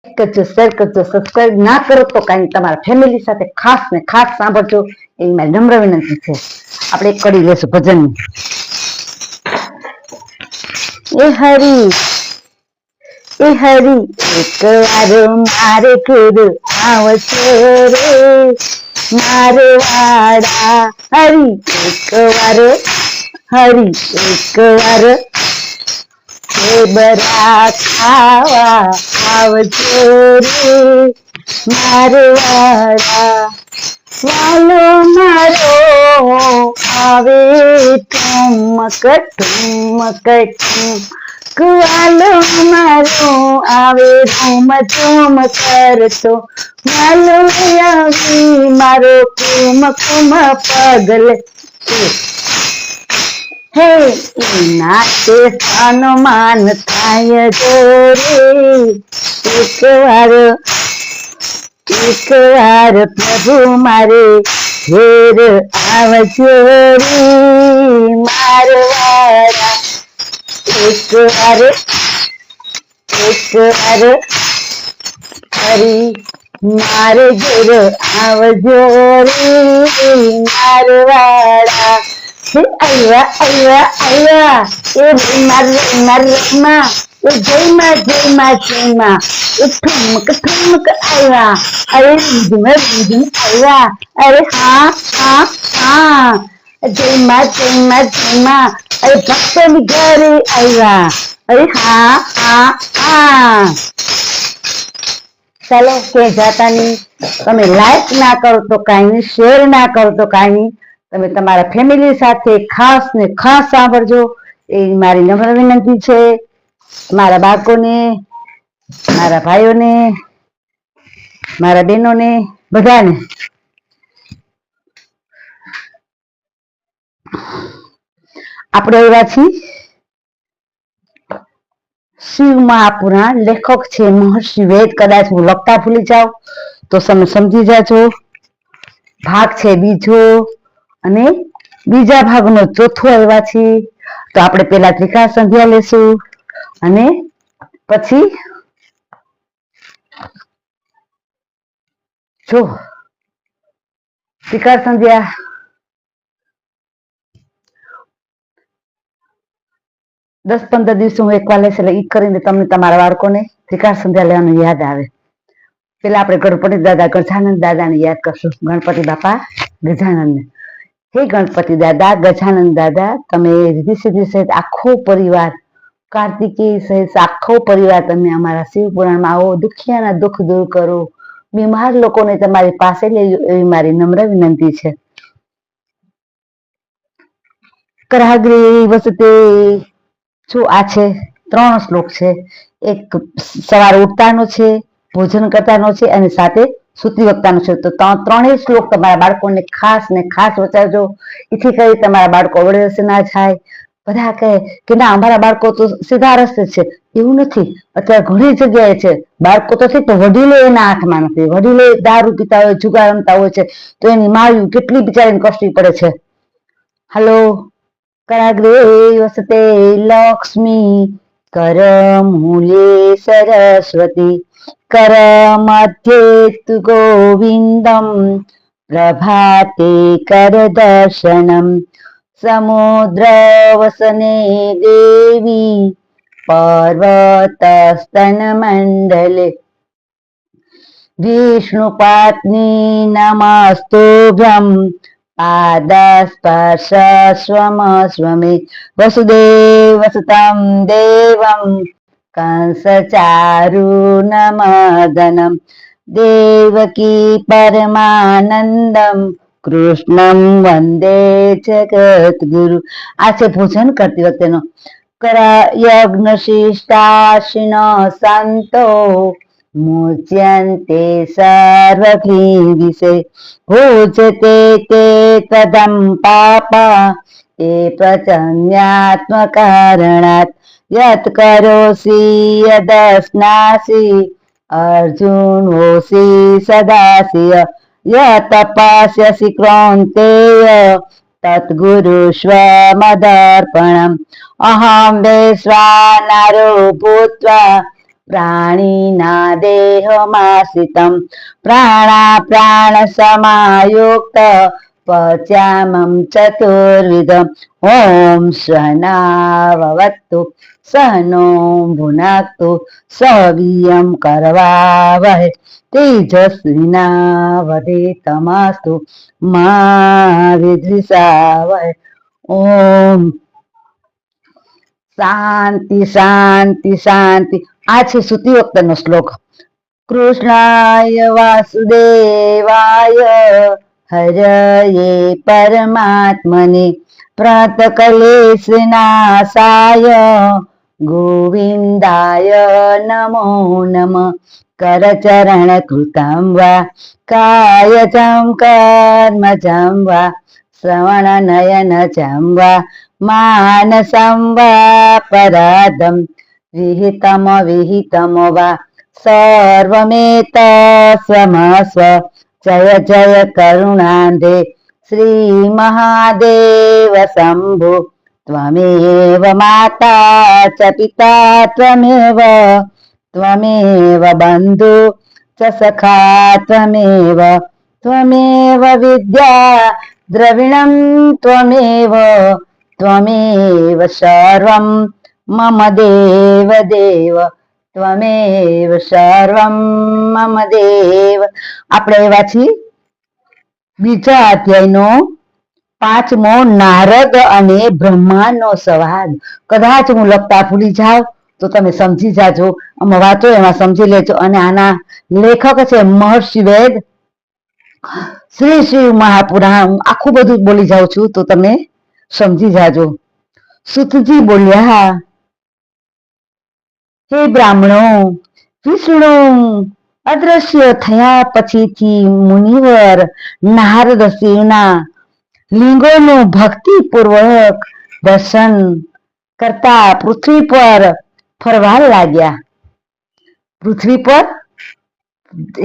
કરજો, શેર કરજો, સબસ્ક્રાઇબ ના કરો તો કાંઈ તમારા ફેમિલી સાથે ખાસ ને ખાસ સાંભળજો એવી મારી નમ્ર વિનંતી છે. આપણે એક કડી લેશું ભજનની. એ હરી એક વાર મારે ઘેર આવજો રે મારે વાડા હરી એક વાર બરા ખાવા આવજો રે મારે વાડા વાલો મારો આવે ઠુમક ઠુમક વાલો મારો આવે ઠુમ ઠુમ કરતો વાલો આવી મારો કુમ કુમ પગલે હે નાતે સન્માન થાય જો રે એક વાર પ્રભુ મારે ઘેર આવજો રે મારવાડા એક વાર હરી મારે ઘેર આવજો રે મારવાડા આવ્યા એ મારમાં એ જયમાં એ ઠુમક ઠુમક આવ્યા અરે રીધમ આવ્યા અરે હા જયમાં અરે ભક્તની ઘરે આવ્યા અરે હા ચાલો કે જાતા નહીં. તમે લાઈક ના કરો તો કાંઈ નહીં, શેર ના કરો તો કાંઈ નહીં. તમે તમારા ફેમિલી સાથે ખાસ ને ખાસ સાંભળજો એ મારી નમ્ર વિનંતી છે. મારા બાળકોને, મારા ભાઈઓને, મારા બહેનોને, બધાને આપણે એવા છીએ શિવ મહાપુરાણ લેખક છે મહર્ષિ વેદ. કદાચ હું લખતા ભૂલી જાઉં તો તમે સમજી જાજો. ભાગ છે બીજો અને બીજા ભાગનો ચોથો આવ્યા છે. તો આપણે પેલા ત્રિકાળ સંધ્યા લેશું અને પછી જો ત્રિકાળ સંધ્યા 10-15 દિવસે હું એકવાર લઈશ એટલે ઈ કરીને તમને તમારા બાળકોને ત્રિકાળ સંધ્યા લેવાનું યાદ આવે. પેલા આપણે ગણપતિ દાદા ગજાનંદ દાદાને યાદ કરશું. ગણપતિ બાપા ગજાનંદ. હે ગણપતિ દાદા ગજાનંદ દાદા, તમે રીધિ સિદ્ધિ સહિત આખો પરિવાર, કાર્તિકેય સહિત આખો પરિવાર તમે અમારા શિવ પુરાણમાં આવો, દુખિયાના દુઃખ દૂર કરો, બીમાર લોકોને તમારી પાસે લઈ એવી મારી નમ્ર વિનંતી છે. કરાગ્રે વસતે જો આ છે 3 શ્લોક છે. એક સવારે ઉઠતાનો છે, ભોજન કરતાનો છે અને સાથે સુતી વખતાનો છે. તો ત્રણેય શ્લોક તમારા બાળકોને ખાસ ને ખાસ વચાવજો. એથી કરી તમારા બાળકો અવળે રસ્તે ના જાય. બધા કહે કે ના અમારા બાળકો તો સીધા રસ્તે છે, એવું નથી. અત્યારે ઘણી જગ્યાએ છે બાળકો તો ઠીક, તો વડીલો એના હાથમાં નથી. વડીલો દારૂ પીતા હોય, જુગાર રમતા હોય છે, તો એની માયું કેટલી બિચારીને કષ્ટી પડે છે. હાલો, કરાગ્રે વસતે લક્ષ્મી, કર મૂલે સરસ્વતી, કર મધ્યે તુ ગોવિંદમ, પ્રભાતે કર દર્શનમ, સમુદ્ર વસને દેવી, પર્વત સ્તન મંડલે, વિષ્ણુપાત્ની નમસ્તુભ્યમ, પાદસ્પર્શ સ્વમ સ્વમે, વસુદેવ વસુતમ દેવમ, કંસ ચારુનમદનમ, દેવકી પરમાનંદમ, કૃષ્ણમ વંદે જગદગુરુ. આ છે ભોજન કરતી વખતેનો. યજ્ઞ શિષ્ટાશિન સંતો, મુચ્યન્તે સર્વક્લેવિષે, ભોજતે તે તદમ પાપા, તે પ્રચન્યાત્મકારણાત, યત કરોસી યદસ્નાસી, અર્જુનોસી સદાસિય, યત તપસ્યસી ક્રાંતેય, તત્ગુરુષ્વ મદર્પણમ, અહમ વૈશ્વાનરો ભૂત્વા પ્રાણીના દેહમાશ્રિતમ પ્રાણ સમાયુક્ત પચામમ ચતુર્વિધમ ઓમ સહનાવવતુ સહનો ભુનાક્તુ સવીર્યમ કરવાવહૈ તેજસ્વિનાવધીતમસ્તુ મા વિદ્વિષાવહૈ. ઓમ શાંતિ શાંતિ શાંતિ. આ છે સુતી વખતનો શ્લોક. કૃષ્ણાય વાસુદેવાય હરયે પરમાત્મને પ્રાતકલેશનાશાય ગોવિંદાય નમો નમઃ. કરચરણ કૃતમ વા કાયજં કર્મજં વા શ્રવણ નયન જં વા માનસં વા પરાધમ વિહિતમ વિહિતમ વા સર્વમેતસ્વમસ્વ જય જય કરુણાંધે શ્રી મહાદેવ શંભો. ત્વમેવ માતા ચ પિતા ત્વમેવ બંધુ ચ સખા ત્વમેવ વિદ્યા દ્રવિણં ત્વમેવ સર્વં મમ દેવ દેવ ત્વમેવ સર્વં મમ દેવ. આપણે વાંચી બીજા અધ્યાયનો 5મો નારદ અને બ્રહ્માનો સંવાદ. કદાચ હું લખતા ભૂલી જાઉં તો તમે સમજી જાજો. આમાં વાંચો એમાં સમજી લેજો. અને આના લેખક છે મહર્ષિ વેદ. શ્રી શિવ મહાપુરાણ. હું આખું બધું બોલી જાઉં છું તો તમે સમજી જાજો. સુતજી બોલ્યા, હે બ્રાહ્મણો, વિષ્ણુ અદ્રશ્ય થયા પછીથી મુનિવર નારદ શિવના લિંગોનું ભક્તિપૂર્વક દર્શન કરતા પૃથ્વી પર ફરવા લાગ્યા. પૃથ્વી પર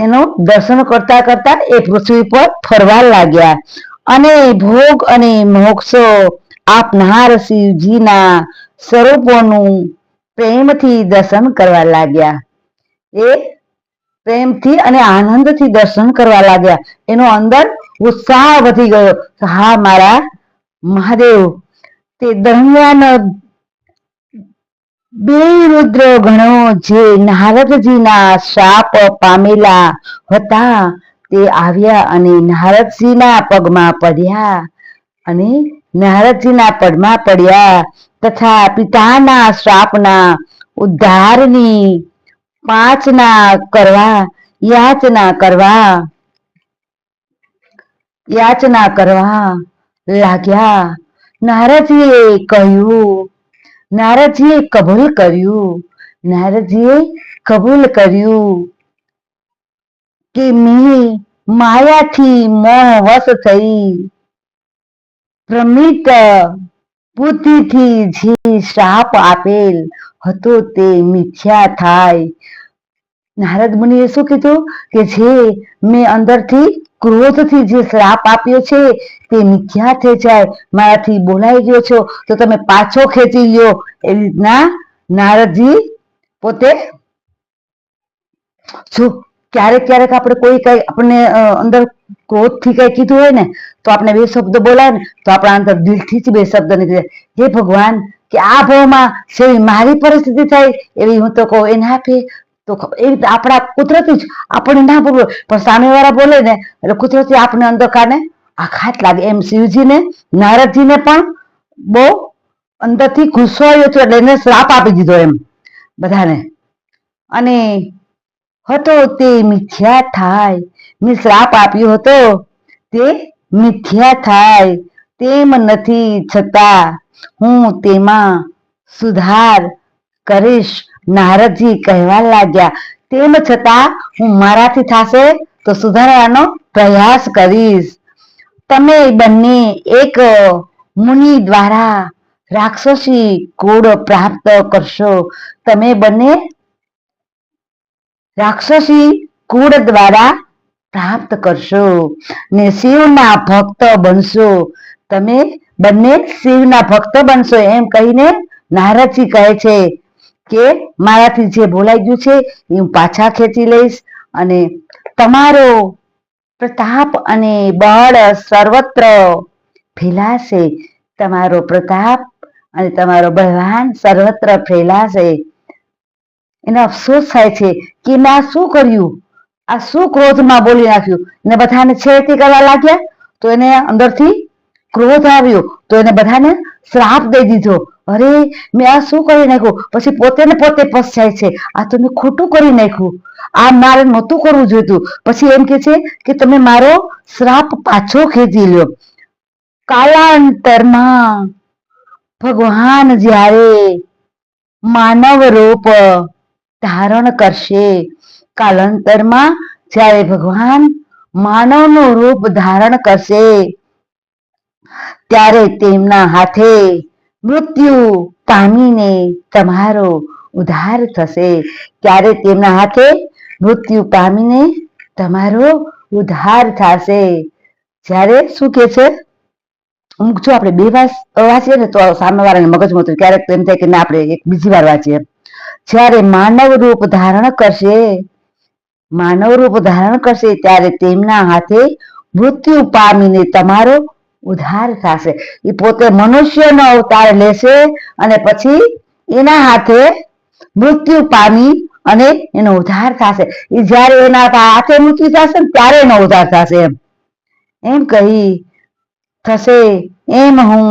એનું દર્શન કરતા કરતા એ પૃથ્વી પર ફરવા લાગ્યા અને ભોગ અને મોક્ષો આપનાર શિવજીના સ્વરૂપોનું પ્રેમથી દર્શન કરવા લાગ્યા. એ પ્રેમથી અને આનંદથી દર્શન કરવા લાગ્યા. એનો અંદર ઉત્સાહ વધી ગયો. હા મારા મહાદેવ. તે દરમિયાન બે રુદ્ર ગણો જે નારદજીના શાપ પામેલા હતા તે આવ્યા અને નારદજીના પગમાં પડ્યા તથા પિતાના શ્રાપના ઉદ્ધારની યાચના કરવા લાગ્યા. નારદજીએ કબૂલ કર્યું કે મેં માયાથી મોહવશ થઈ ભ્રમિત બુદ્ધિથી જે શ્રાપ આપેલ હતો તે મિથ્યા થાય. નારદ મુનિએ શું કીધું કે જે મેં અંદરથી ક્રોધથી જે શ્રાપ આપ્યો છે તે મિથ્યા થઈ જાય. મારાથી બોલાઈ ગયો છો તો તમે પાછો ખેંચી લ્યો. એવી રીતના નારદજી પોતે જો ક્યારેક આપણે કોઈ કઈ આપણને અંદર ક્રોધથી કઈ કીધું હોય ને તો આપણે 2 શબ્દ બોલાય ને તો આપણા અંદર દિલથી જ 2 શબ્દ નીકળે. હે ભગવાન, કે આ ભાવમાં જેવી મારી પરિસ્થિતિ થાય એવી હું તો કહું એને આપે. તો એ રીતે આપણા કુદરતી જ આપણને ના બોલવું પણ સામેવાળા બોલે ને એટલે કુદરતી આપણે અંદર કાને આઘાત લાગે. એમ શિવજીને નારદજીને પણ બહુ અંદરથી ગુસ્સો આવ્યો હતો એટલે એને શ્રાપ આપી દીધો એમ બધાને. અને હતો તે મિથ્યા થાય. મેં શ્રાપ આપ્યો હતો તે મિથ્યા થાય તેમ નથી, છતાં હું તેમાં સુધાર કરીશ. નારદજી કહેવા લાગ્યા, તેમ છતાં હું મારાથી થશે તો સુધારવાનો પ્રયાસ કરીશ. તમે બંને એક મુનિ દ્વારા રાક્ષસી કુળ પ્રાપ્ત કરશો. તમે બંને રાક્ષસી કુળ દ્વારા પ્રાપ્ત કરશો ને શિવના ભક્ત બનશો. તમે બંને શિવના ભક્ત બનશો એમ કહીને નારદજી કહે છે કે મારાથી જે બોલાઈ ગયું છે એ હું પાછા ખેંચી લઈશ, અને તમારો પ્રતાપ અને બળ સર્વત્ર ફેલાશે. તમારો પ્રતાપ અને તમારો બળવાન સર્વત્ર ફેલાશે. એને અફસોસ થાય છે કે મેં આ શું કર્યું, આ શું ક્રોધમાં બોલી નાખ્યું. ને બધાને છેડતી કરવા લાગ્યા તો એને અંદરથી ક્રોધ આવ્યો, તો એને બધાને શ્રાપ દઈ દીધો. અરે મેં આ શું કરી નાખ્યું. પછી પોતે ને પોતે પછતાય છે, આ તો મેં ખોટું કરી નાખ્યું, આ મારે નહોતું કરવું જોઈતું. પછી એમ કે છે કે તમે મારો શ્રાપ પાછો ખેંચી લ્યો. કાલાંતરમાં ભગવાન જ્યારે માનવ રૂપ ધારણ કરશે, કાલાંતરમાં જ્યારે ભગવાન માનવનું રૂપ ધારણ કરશે, ત્યારે તેમના હાથે મૃત્યુ પામીને તમારો ઉદ્ધાર થશે. ત્યારે તેમના હાથે મૃત્યુ પામીને તમારો ઉદ્ધાર થશે. જ્યારે શું કે છે, અમુક જો આપણે બે વાર વાંચીએ ને તો સામેવાળાને મગજમાં ઉતરે, ક્યારેક એમ થાય કે ના આપણે એક બીજી વાર વાંચીએ. જ્યારે માનવ રૂપ ધારણ કરશે, માનવ રૂપ ધારણ કરશે, ત્યારે તેમના હાથે મૃત્યુ પામીને તમારો ઉદ્ધાર થશે. એ પોતે મનુષ્યનો અવતાર લેશે અને પછી એના હાથે મૃત્યુ પામી અને એનો ઉદ્ધાર થશે. એ જ્યારે એના હાથે મૃત્યુ થશે ને ત્યારે એનો ઉદ્ધાર થશે. એમ કહી થશે. એમ હું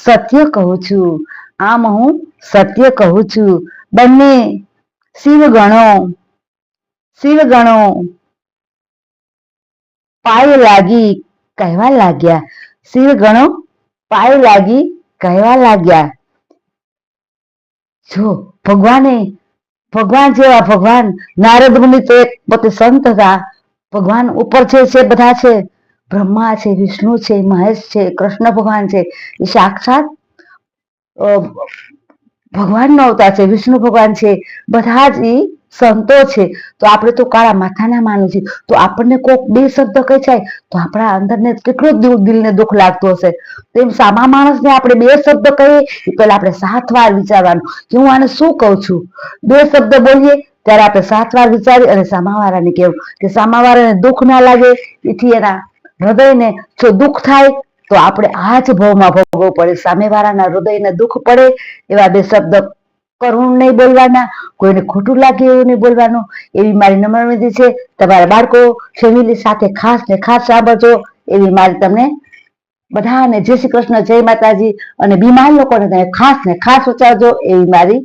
સત્ય કહું છું, આમ હું સત્ય કહું છું. બંને શિવગણો પાય લાગી કહેવા લાગ્યા. શિવગણો પાય લાગી કહેવા લાગ્યા. જો ભગવાન જેવા ભગવાન નારદ મુનિ તો એક પોતે સંત હતા. ભગવાન ઉપર છે બધા છે, બ્રહ્મા છે, વિષ્ણુ છે, મહેશ છે, કૃષ્ણ ભગવાન છે, એ સાક્ષાત ભગવાનનો અવતાર છે. વિષ્ણુ ભગવાન છે, બધા જ એ સંતો છે. તો આપણે તો કાળા માથાના માનું છીએ, તો આપણને કોક બે શબ્દ કહી જાય તો આપણા અંદરને કેટલું દિલને દુઃખ લાગતું હશે. તો એમ સામા માણસને આપણે બે શબ્દ કહીએ એ પહેલા આપણે 7 વાર વિચારવાનું કે હું આને શું કહું છું. બે શબ્દ બોલીએ ત્યારે આપણે 7 વાર વિચારી અને સામાવાળાને કહેવું કે સામાવાળાને દુઃખ ના લાગે, એથી એના હૃદયને જો દુઃખ થાય તો આપણે આ જ ભાવમાં ભોગવવું પડે. સામેવાળાના હૃદયને દુઃખ પડે એવા બે શબ્દ કરુણ નહીં બોલવાના, કોઈને ખોટું લાગે એવું નહીં બોલવાનું. એવી મારી નમ્ર વિનંતી છે. તમારા બાળકો ફેમિલી સાથે ખાસ ને ખાસ સાંભળજો એવી મારી તમને બધાને જય શ્રી કૃષ્ણ, જય માતાજી. અને બીમાર લોકોને તમે ખાસ ને ખાસ ઉચારજો એવી મારી